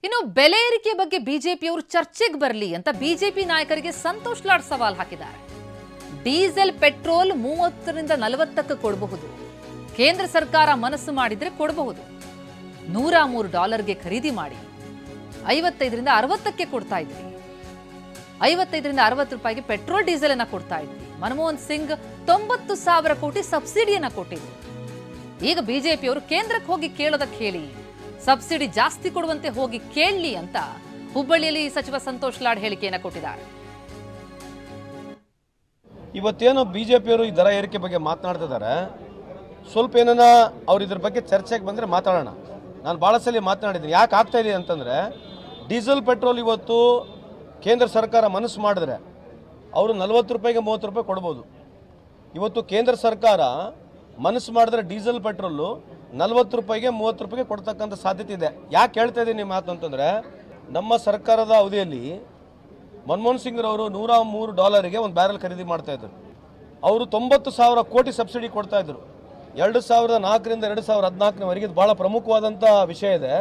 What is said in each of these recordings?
ಇನ್ನು ಬೆಲೆ ಏರಿಕೆ ಬಗ್ಗೆ ಬಿಜೆಪಿಯವರು ಚರ್ಚೆಗೆ ಬರಲಿ ಅಂತ ಬಿಜೆಪಿ ನಾಯಕರಿಗೆ ಸಂತೋಷ್ ಲಾಡ್ ಸವಾಲ್ ಹಾಕಿದ್ದಾರೆ. ಡೀಸೆಲ್ ಪೆಟ್ರೋಲ್ 30ರಿಂದ 40ಕ್ಕೆ ಕೊಡಬಹುದು. ಕೇಂದ್ರ ಸರ್ಕಾರ ಮನಸ್ಸು ಮಾಡಿದ್ರೆ ಕೊಡಬಹುದು. $103ಗೆ ಖರೀದಿ ಮಾಡಿ 55ರಿಂದ 60ಕ್ಕೆ ಕೊಡ್ತಾ ಇದ್ರಿ. 55ರಿಂದ 60 ರೂಪಾಯಿಗೆ ಪೆಟ್ರೋಲ್ ಡೀಸೆಲ್ ಅನ್ನ ಕೊಡ್ತಾ ಇದ್ರಿ. ಮನಮೋಹನ್ ಸಿಂಗ್ 90,000 ಕೋಟಿ ಸಬ್ಸಿಡಿಯನ್ನ ಕೊಟ್ಟಿದ್ರು. ಈಗ ಬಿಜೆಪಿಯವರು ಕೇಂದ್ರಕ್ಕೆ ಹೋಗಿ ಕೇಳೋದಕ್ಕೆ ಹೇಳಿ, ಸಬ್ಸಿಡಿ ಜಾಸ್ತಿ ಕೊಡುವಂತೆ ಹೋಗಿ ಕೇಳಲಿ ಅಂತ ಹುಬ್ಬಳ್ಳಿಯಲ್ಲಿ ಸಚಿವ ಸಂತೋಷ್ ಲಾಡ್ ಹೇಳಿಕೆಯನ್ನು ಕೊಟ್ಟಿದ್ದಾರೆ. ಇವತ್ತೇನು ಬಿಜೆಪಿಯವರು ಈ ದರ ಏರಿಕೆ ಬಗ್ಗೆ ಮಾತನಾಡ್ತಿದ್ದಾರೆ, ಸ್ವಲ್ಪ ಏನನ್ನ ಅವ್ರು ಇದ್ರ ಬಗ್ಗೆ ಚರ್ಚೆಗೆ ಬಂದರೆ ಮಾತಾಡೋಣ. ನಾನು ಭಾಳ ಸಲ ಮಾತನಾಡಿದ್ದೀನಿ. ಯಾಕೆ ಆಗ್ತಾ ಇದೆ ಅಂತಂದರೆ, ಡೀಸೆಲ್ ಪೆಟ್ರೋಲ್ ಇವತ್ತು ಕೇಂದ್ರ ಸರ್ಕಾರ ಮನಸ್ಸು ಮಾಡಿದ್ರೆ ಅವರು 40 ರೂಪಾಯಿಗೆ 30 ರೂಪಾಯಿ ಕೊಡ್ಬೋದು. ಇವತ್ತು ಕೇಂದ್ರ ಸರ್ಕಾರ ಮನಸ್ಸು ಮಾಡಿದ್ರೆ ಡೀಸೆಲ್ ಪೆಟ್ರೋಲು 40 ರೂಪಾಯಿಗೆ 30 ರೂಪಾಯಿಗೆ ಕೊಡ್ತಕ್ಕಂಥ ಸಾಧ್ಯತೆ ಇದೆ. ಯಾಕೆ ಹೇಳ್ತಾ ಇದ್ದೀನಿ ನಿಮ್ಮ ಮಾತು ಅಂತಂದರೆ, ನಮ್ಮ ಸರ್ಕಾರದ ಅವಧಿಯಲ್ಲಿ ಮನಮೋಹನ್ ಸಿಂಗ್ರವರು $103ಗೆ ಒಂದು ಬ್ಯಾರಲ್ ಖರೀದಿ ಮಾಡ್ತಾಯಿದ್ರು. ಅವರು 90,000 ಕೋಟಿ ಸಬ್ಸಿಡಿ ಕೊಡ್ತಾಯಿದ್ರು. 2004ರಿಂದ 2014ವರೆಗೆ ಇದು ಭಾಳ ಪ್ರಮುಖವಾದಂಥ ವಿಷಯ ಇದೆ.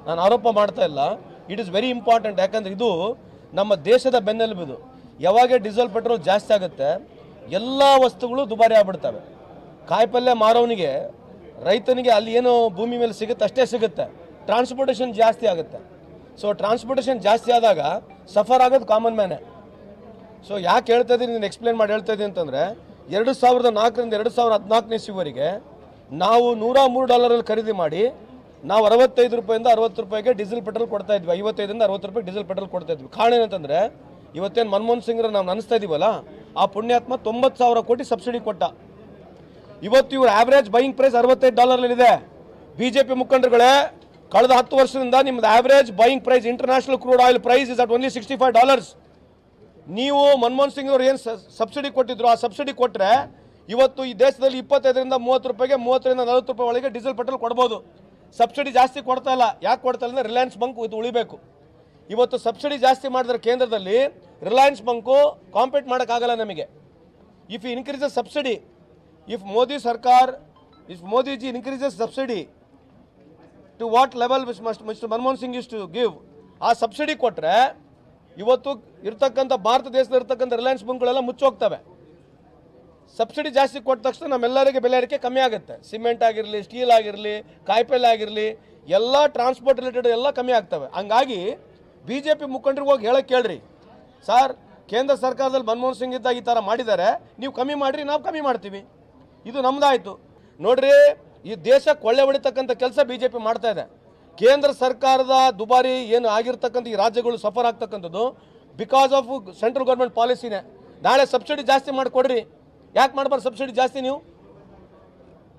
ನಾನು ಆರೋಪ ಮಾಡ್ತಾ ಇಲ್ಲ. It is very important. ಯಾಕಂದರೆ ಇದು ನಮ್ಮ ದೇಶದ ಬೆನ್ನೆಲುಬು. ಯಾವಾಗ ಡೀಸೆಲ್ ಪೆಟ್ರೋಲ್ ಜಾಸ್ತಿ ಆಗುತ್ತೆ, ಎಲ್ಲ ವಸ್ತುಗಳು ದುಬಾರಿ ಆಗ್ಬಿಡ್ತವೆ. ಕಾಯಿಪಲ್ಯ ಮಾರೋನಿಗೆ, ರೈತನಿಗೆ ಅಲ್ಲಿ ಏನು ಭೂಮಿ ಮೇಲೆ ಸಿಗುತ್ತೆ ಅಷ್ಟೇ ಸಿಗುತ್ತೆ. ಟ್ರಾನ್ಸ್ಪೋರ್ಟೇಷನ್ ಜಾಸ್ತಿ ಆಗುತ್ತೆ. ಸೊ ಟ್ರಾನ್ಸ್ಪೋರ್ಟೇಷನ್ ಜಾಸ್ತಿ ಆದಾಗ ಸಫರ್ ಆಗೋದು ಕಾಮನ್ ಮ್ಯಾನೆ. ಸೊ ಯಾಕೆ ಹೇಳ್ತಾ ಇದ್ದೀನಿ, ನೀನು ಎಕ್ಸ್ಪ್ಲೇನ್ ಮಾಡಿ ಹೇಳ್ತಾ ಇದ್ದೀನಿ ಅಂತಂದರೆ, 2004ರಿಂದ 2014ನೇ ಇಸ್ವಿವರೆಗೆ ನಾವು $103 ಖರೀದಿ ಮಾಡಿ ನಾವು 65 ರೂಪಾಯಿಂದ 60 ರೂಪಾಯಿಗೆ ಡೀಸೆಲ್ ಪೆಟ್ರೋಲ್ ಕೊಡ್ತಾ ಇದ್ವಿ. 55ರಿಂದ 60 ರೂಪಾಯಿ ಡೀಸೆಲ್ ಪೆಟ್ರೋಲ್ ಕೊಡ್ತಾ ಇದ್ವಿ. ಕಾರಣ ಏನಂತಂದರೆ, ಇವತ್ತೇನು ಮನಮೋಹನ್ ಸಿಂಗ್ರ ನಾವು ನೆನೆಸ್ತಾ ಇದ್ದೀವಲ್ಲ, ಆ ಪುಣ್ಯಾತ್ಮ 90,000 ಕೋಟಿ ಸಬ್ಸಿಡಿ ಕೊಟ್ಟ. ಇವತ್ತು ಇವ್ರ ಆವ್ರೇಜ್ ಬೈಯಿಂಗ್ ಪ್ರೈಸ್ $65ಇದೆ. ಬಿಜೆಪಿ ಮುಖಂಡರುಗಳೇ, ಕಳೆದ 10 ವರ್ಷದಿಂದ ನಿಮ್ಮದು average buying price international crude oil price is at only $65. ನೀವು ಮನಮೋಹನ್ ಸಿಂಗ್ ಅವರು ಏನು ಸಬ್ಸಿಡಿ ಕೊಟ್ಟಿದ್ರು, ಆ ಸಬ್ಸಿಡಿ ಕೊಟ್ಟರೆ ಇವತ್ತು ಈ ದೇಶದಲ್ಲಿ 25ರಿಂದ 30 ರೂಪಾಯಿಗೆ, 30ರಿಂದ 40 ರೂಪಾಯಿ ಒಳಗೆ ಡೀಸೆಲ್ ಪೆಟ್ರೋಲ್ ಕೊಡ್ಬೋದು. ಸಬ್ಸಿಡಿ ಜಾಸ್ತಿ ಕೊಡ್ತಾ ಇಲ್ಲ. ಯಾಕೆ ಕೊಡ್ತಾ ಇಲ್ಲ ಅಂದರೆ, ರಿಲಯನ್ಸ್ ಬಂಕ್ ಇದು ಉಳಿಬೇಕು. ಇವತ್ತು ಸಬ್ಸಿಡಿ ಜಾಸ್ತಿ ಮಾಡಿದ್ರೆ ಕೇಂದ್ರದಲ್ಲಿ ರಿಲಯನ್ಸ್ ಬಂಕು ಕಾಂಪೀಟ್ ಮಾಡೋಕ್ಕಾಗಲ್ಲ ನಮಗೆ. If you increases subsidy, if Modiji increases subsidy to what level mister Manmohan Singh is to give, ಆ ಸಬ್ಸಿಡಿ ಕೊಟ್ಟರೆ ಇವತ್ತು ಇರ್ತಕ್ಕಂಥ ಭಾರತ ದೇಶದಲ್ಲಿ ಇರ್ತಕ್ಕಂಥ ರಿಲಯನ್ಸ್ ಬಂಕ್ಗಳೆಲ್ಲ ಮುಚ್ಚೋಗ್ತವೆ. ಸಬ್ಸಿಡಿ ಜಾಸ್ತಿ ಕೊಟ್ಟ ತಕ್ಷಣ ನಮ್ಮೆಲ್ಲರಿಗೆ ಬೆಲೆ ಏರಿಕೆ ಕಮ್ಮಿ ಆಗುತ್ತೆ. ಸಿಮೆಂಟ್ ಆಗಿರಲಿ, ಸ್ಟೀಲ್ ಆಗಿರಲಿ, ಕಾಯಿಪಲ್ಯ ಆಗಿರಲಿ, ಎಲ್ಲ ಟ್ರಾನ್ಸ್ಪೋರ್ಟ್ ರಿಲೇಟೆಡ್ ಎಲ್ಲ ಕಮ್ಮಿ ಆಗ್ತವೆ. ಹಂಗಾಗಿ ಬಿ ಜೆ ಪಿ ಮುಖಂಡರಿಗೆ ಹೋಗಿ ಹೇಳಕ್ಕೆ ಕೇಳ್ರಿ, ಸರ್ ಕೇಂದ್ರ ಸರ್ಕಾರದಲ್ಲಿ ಮನಮೋಹನ್ ಸಿಂಗ್ ಇದ್ದಾಗ ಈ ಥರ ಮಾಡಿದ್ದಾರೆ, ನೀವು ಕಮ್ಮಿ ಮಾಡಿರಿ, ನಾವು ಕಮ್ಮಿ ಮಾಡ್ತೀವಿ. ಇದು ನಮ್ದಾಯಿತು ನೋಡ್ರಿ. ಈ ದೇಶ ಕೊಳ್ಳೆ ಹೊಡಿತಕ್ಕಂಥ ಕೆಲಸ ಬಿ ಜೆ ಪಿ ಮಾಡ್ತಾ ಇದೆ. ಕೇಂದ್ರ ಸರ್ಕಾರದ ದುಬಾರಿ ಏನು ಆಗಿರ್ತಕ್ಕಂಥ ಈ ರಾಜ್ಯಗಳು ಸಫರ್ ಆಗ್ತಕ್ಕಂಥದ್ದು ಬಿಕಾಸ್ ಆಫ್ ಸೆಂಟ್ರಲ್ ಗೌರ್ಮೆಂಟ್ ಪಾಲಿಸಿನೇ. ನಾಳೆ ಸಬ್ಸಿಡಿ ಜಾಸ್ತಿ ಮಾಡಿಕೊಡ್ರಿ. ಯಾಕೆ ಮಾಡಬಾರ್ದು ಸಬ್ಸಿಡಿ ಜಾಸ್ತಿ? ನೀವು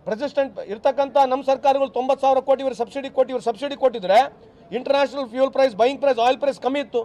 ಪ್ರೆಸಿಡೆಂಟ್ ಇರ್ತಕ್ಕಂಥ ನಮ್ಮ ಸರ್ಕಾರಗಳು 90,000 ಕೋಟಿ ಇವರು ಸಬ್ಸಿಡಿ ಕೊಟ್ಟಿದ್ರೆ international fuel price, buying price, oil price ಕಮ್ಮಿ ಇತ್ತು.